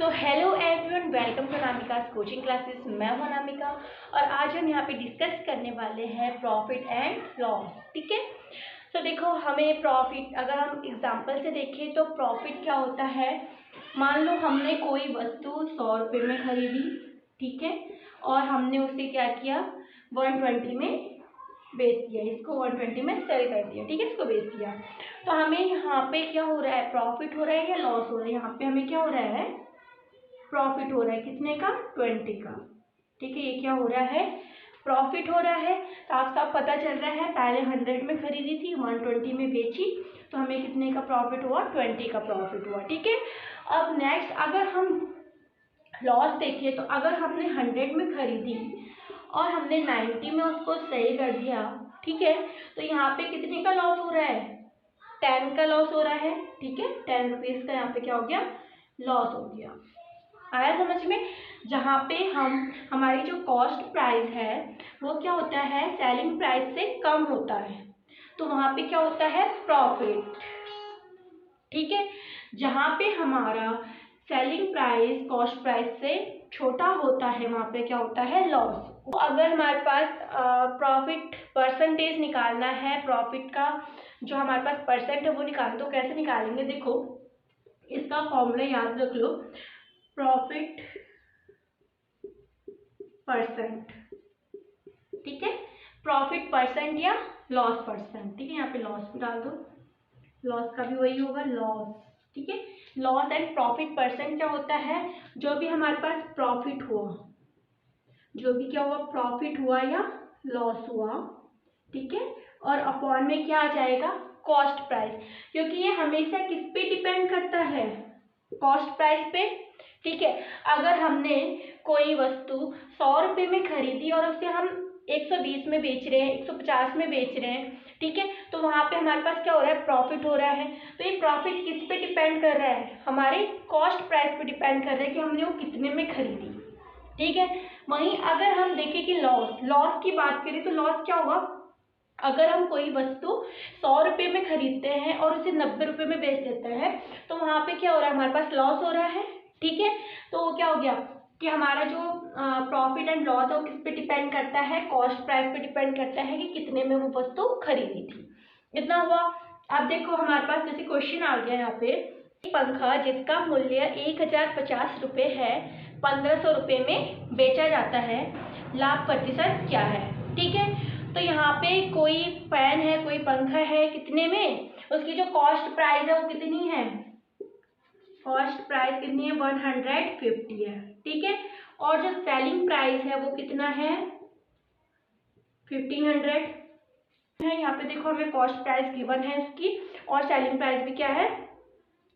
So hello everyone, welcome to Anamika's coaching classes. मैं हूं अनामिका और आज हम यहाँ पे डिस्कस करने वाले हैं प्रॉफिट एंड लॉस। ठीक है, तो देखो हमें प्रॉफिट, अगर हम एग्जांपल से देखें तो प्रॉफिट क्या होता है। मान लो हमने कोई वस्तु 100 रुपये में खरीदी, ठीक है, और हमने उसे क्या किया 120 में बेच दिया, इसको 120 में सेल कर दिया, ठीक है, इसको बेच दिया। तो हमें यहाँ पे क्या हो रहा है, प्रॉफिट हो रहा है या लॉस हो रहा है। यहाँ पे हमें क्या हो रहा है, प्रॉफिट हो रहा है। कितने का, 20 का। ठीक है, ये क्या हो रहा है, प्रॉफिट हो रहा है। साफ साफ पता चल रहा है, पहले 100 में खरीदी थी, 120 में बेची, तो हमें कितने का प्रॉफिट हुआ, 20 का प्रॉफिट हुआ। ठीक है, अब नेक्स्ट अगर हम लॉस देखिए तो अगर हमने 100 में खरीदी और हमने 90 में उसको सेल कर दिया, ठीक है, तो यहाँ पे कितने का लॉस हो रहा है, 10 का लॉस हो रहा है। ठीक है, 10 रुपीज़ का यहाँ पे क्या हो गया, लॉस हो गया। आया समझ में। जहाँ पे हमारी जो कॉस्ट प्राइस है वो क्या होता है, सेलिंग प्राइस से कम होता है, तो वहाँ पे क्या होता है, प्रॉफिट। ठीक है, जहाँ पे हमारा सेलिंग प्राइस कॉस्ट प्राइस से छोटा होता है वहाँ पे क्या होता है, लॉस। तो अगर हमारे पास प्रॉफिट परसेंटेज निकालना है, प्रॉफिट का जो हमारे पास परसेंट है वो निकालना, तो कैसे निकालेंगे, देखो इसका फॉर्मूला याद रख लो, प्रॉफिट परसेंट। ठीक है, प्रॉफिट परसेंट या लॉस परसेंट। ठीक है, यहाँ पे लॉस भी डाल दो, लॉस का भी वही होगा, लॉस। ठीक है, लॉस एंड प्रॉफिट परसेंट क्या होता है, जो भी हमारे पास प्रॉफिट हुआ, जो भी क्या हुआ, प्रॉफिट हुआ या लॉस हुआ, ठीक है, और अपॉन में क्या आ जाएगा, कॉस्ट प्राइस, क्योंकि ये हमेशा किस पे डिपेंड करता है, कॉस्ट प्राइस पे। ठीक है, अगर हमने कोई वस्तु 100 रुपये में खरीदी और उसे हम 120 में बेच रहे हैं, 150 में बेच रहे हैं, ठीक है, तो वहाँ पे हमारे पास क्या हो रहा है, प्रॉफिट हो रहा है। तो ये प्रॉफिट किस पे डिपेंड कर रहा है, हमारे कॉस्ट प्राइस पे डिपेंड कर रहा है कि हमने वो कितने में खरीदी। ठीक है, वहीं अगर हम देखें कि लॉस की बात करें तो लॉस क्या होगा, अगर हम कोई वस्तु 100 रुपये में खरीदते हैं और उसे 90 रुपये में बेच देते हैं, तो वहाँ पे क्या हो रहा है, हमारे पास लॉस हो रहा है। ठीक है, तो वो क्या हो गया कि हमारा जो प्रॉफिट एंड लॉस है वो किस पे डिपेंड करता है, कॉस्ट प्राइस पे डिपेंड करता है कि कितने में वो वस्तु खरीदी थी। इतना हुआ। अब देखो हमारे पास जैसे क्वेश्चन आ गया यहाँ पे, पंखा जिसका मूल्य 1050 रुपये है 1500 रुपये में बेचा जाता है, लाभ प्रतिशत क्या है। ठीक है, तो यहाँ पे कोई फैन है, कोई पंखा है, कितने में, उसकी जो कॉस्ट प्राइस है वो कितनी है, कॉस्ट प्राइस कितनी है, 150 है। ठीक है, और जो सेलिंग प्राइस है वो कितना है, 1500 है। यहाँ पे देखो हमें कॉस्ट प्राइस गिवन है उसकी और सेलिंग प्राइस भी क्या है,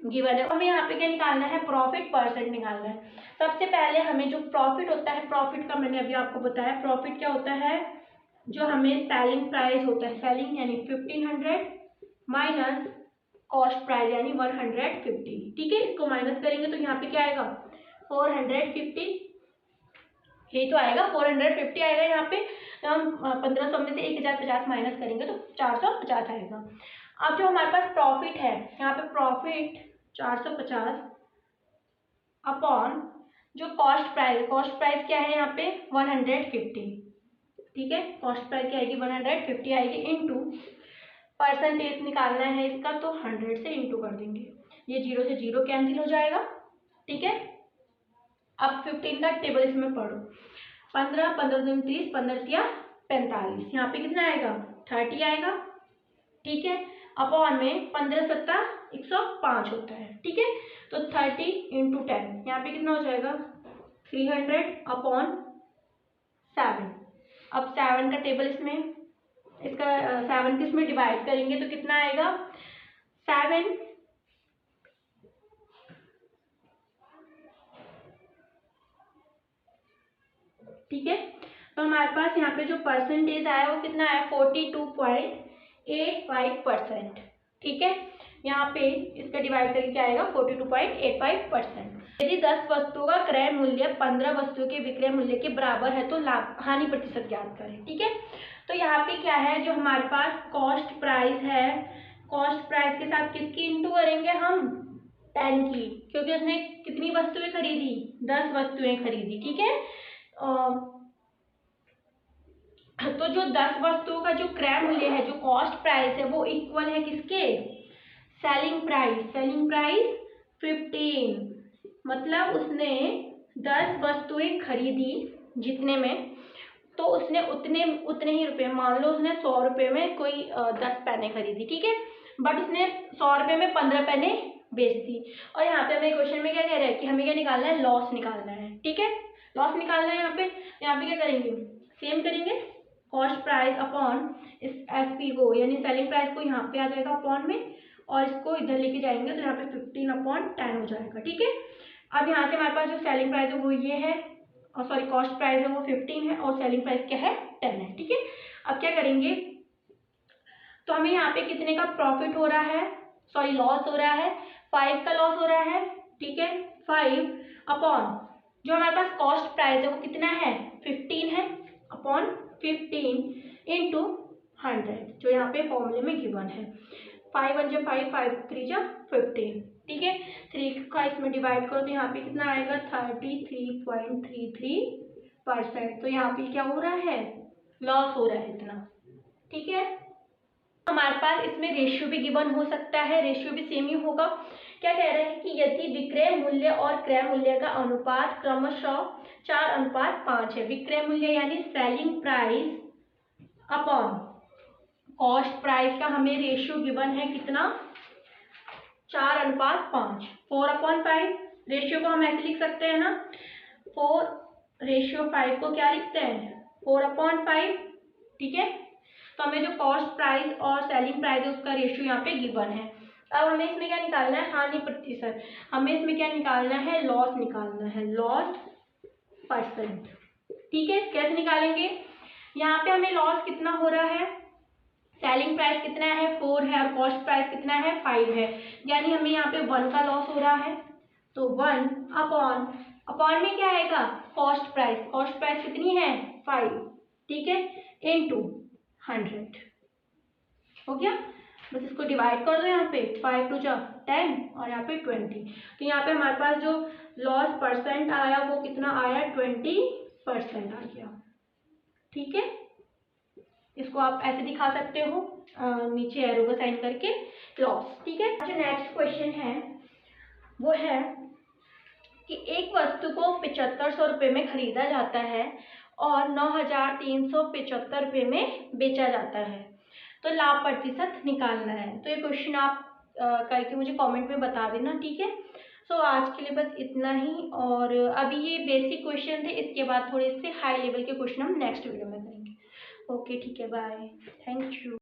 गिवन है। हमें यहाँ पे क्या निकालना है, प्रॉफिट परसेंट निकालना है। सबसे पहले हमें जो प्रॉफिट होता है, प्रॉफिट का मैंने अभी आपको बताया, प्रॉफिट क्या होता है, जो हमें सेलिंग प्राइस होता है, सेलिंग यानी 1500 माइनस कॉस्ट प्राइस यानी 150। ठीक है, इसको माइनस करेंगे तो यहाँ पे क्या आएगा, 450, ये तो आएगा 450 आएगा। यहाँ पे हम 1500 में से 1050 माइनस करेंगे तो 450 आएगा। अब जो हमारे पास प्रॉफिट है, यहाँ पे प्रॉफिट 450 अपॉन जो कॉस्ट प्राइस क्या है यहाँ पे 150। ठीक है, कॉस्ट प्राइस क्या आएगी, 150 आएगी, इंटू परसेंटेज निकालना है इसका, तो 100 से इंटू कर देंगे, ये 0 से 0 कैंसिल हो जाएगा। ठीक है, अब 15 का टेबल इसमें पढ़ो, 15 15 दूनी 30, 15 या 45, यहाँ पे कितना आएगा, 30 आएगा। ठीक है, अपॉन में 15 सत्ता 105 होता है। ठीक है, तो 30 इंटू 10 यहाँ पे कितना हो जाएगा, 300 अपॉन 7। अब 7 का टेबल इसमें, इसका 7 किस में डिवाइड करेंगे तो कितना आएगा, 7 ठीक है, तो हमारे पास यहाँ पे जो परसेंटेज आया वो कितना आया, 42.85%। ठीक है, यहाँ पे इसका डिवाइड करके क्या आएगा, 42.85%। यदि 10 वस्तुओं का क्रय मूल्य 15 वस्तुओं के विक्रय मूल्य के बराबर है तो लाभ हानि प्रतिशत ज्ञात करें। ठीक है, तो यहाँ पे क्या है, जो हमारे पास कॉस्ट प्राइस है, कॉस्ट प्राइस के साथ किसकी इंटू करेंगे हम, 10 की, क्योंकि उसने कितनी वस्तुएं खरीदी, 10 वस्तुएं खरीदी, ठीक है। तो जो 10 वस्तुओं का जो क्रय मूल्य है, जो कॉस्ट प्राइस है, वो इक्वल है किसके, सेलिंग प्राइस 15। मतलब उसने 10 वस्तुएं खरीदी जितने में, तो उसने उतने ही रुपए, मान लो उसने 100 रुपए में कोई 10 पेने खरीदी, ठीक है, बट उसने 100 रुपए में 15 पेने बेच दी। और यहाँ पे हमें क्वेश्चन में क्या कह रहा है कि हमें क्या निकालना है, लॉस निकालना है, ठीक है, लॉस निकालना है। यहाँ पे क्या करेंगे, सेम करेंगे, कॉस्ट प्राइस अपॉन इस एसपी को, यानी सेलिंग प्राइस को यहाँ पे आ जाएगा अपॉन में, और इसको इधर लेके जाएंगे तो यहाँ पे 15/10 हो जाएगा, ठीक है। अब यहाँ से हमारे पास जो सेलिंग प्राइस है वो ये है, और सॉरी कॉस्ट प्राइस है वो 15 है, और सेलिंग प्राइस क्या है, 10 है, ठीक है। अब क्या करेंगे, तो हमें यहाँ पे कितने का प्रॉफिट हो रहा है, सॉरी लॉस हो रहा है, 5 का लॉस हो रहा है, ठीक है। 5 अपॉन जो हमारे पास कॉस्ट प्राइस है वो कितना है, 15 है, अपॉन 15 इंटू 100, जो यहाँ पे फॉर्मूले में गिवन है। 5 1 जा 5, 5 3 जा 15, ठीक है। 3 का इसमें डिवाइड करो तो यहाँ पे कितना आएगा, 33.33%। तो यहाँ पे क्या हो रहा है, लॉस हो रहा है इतना, ठीक है। हमारे पास इसमें रेशियो भी गिवन हो सकता है, रेशियो भी सेम ही होगा। क्या कह रहे हैं कि यदि विक्रय मूल्य और क्रय मूल्य का अनुपात क्रमशः 4:5 है, विक्रय मूल्य यानी selling price upon cost price का हमें रेशियो गिवन है कितना, 4:5, 4/5। रेशियो को हम ऐसे लिख सकते हैं ना, 4:5 को क्या लिखते हैं, 4/5, ठीक है। तो हमें जो कॉस्ट प्राइस और सेलिंग प्राइस है उसका रेशियो यहाँ पे गिवन है। अब हमें इसमें क्या निकालना है, हानि प्रतिशत, हमें इसमें क्या निकालना है, लॉस निकालना है, लॉस परसेंट, ठीक है। कैसे निकालेंगे, यहाँ पे हमें लॉस कितना हो रहा है, सेलिंग प्राइस कितना है, 4 है, और कॉस्ट प्राइस कितना है, 5 है, यानी हमें यहाँ पे 1 का लॉस हो रहा है। तो 1 अपॉन में क्या आएगा, कॉस्ट प्राइस कितनी है, 5, ठीक है, इंटू 100 हो गया। बस इसको डिवाइड कर दो, यहाँ पे 5 2 जा 10 और यहाँ पे 20, तो यहाँ पे हमारे पास जो लॉस परसेंट आया वो कितना आया, 20% आ गया, ठीक है। इसको आप ऐसे दिखा सकते हो, नीचे एरो का साइन करके, लॉस, ठीक है। जो नेक्स्ट क्वेश्चन है वो है कि एक वस्तु को 7500 रुपये में खरीदा जाता है और 9375 रुपये में बेचा जाता है, तो लाभ प्रतिशत निकालना है। तो ये क्वेश्चन आप करके मुझे कमेंट में बता देना, ठीक है। सो आज के लिए बस इतना ही, और अभी ये बेसिक क्वेश्चन थे, इसके बाद थोड़े से हाई लेवल के क्वेश्चन हम नेक्स्ट वीडियो में करेंगे। ओके, ठीक है, बाय, थैंक यू।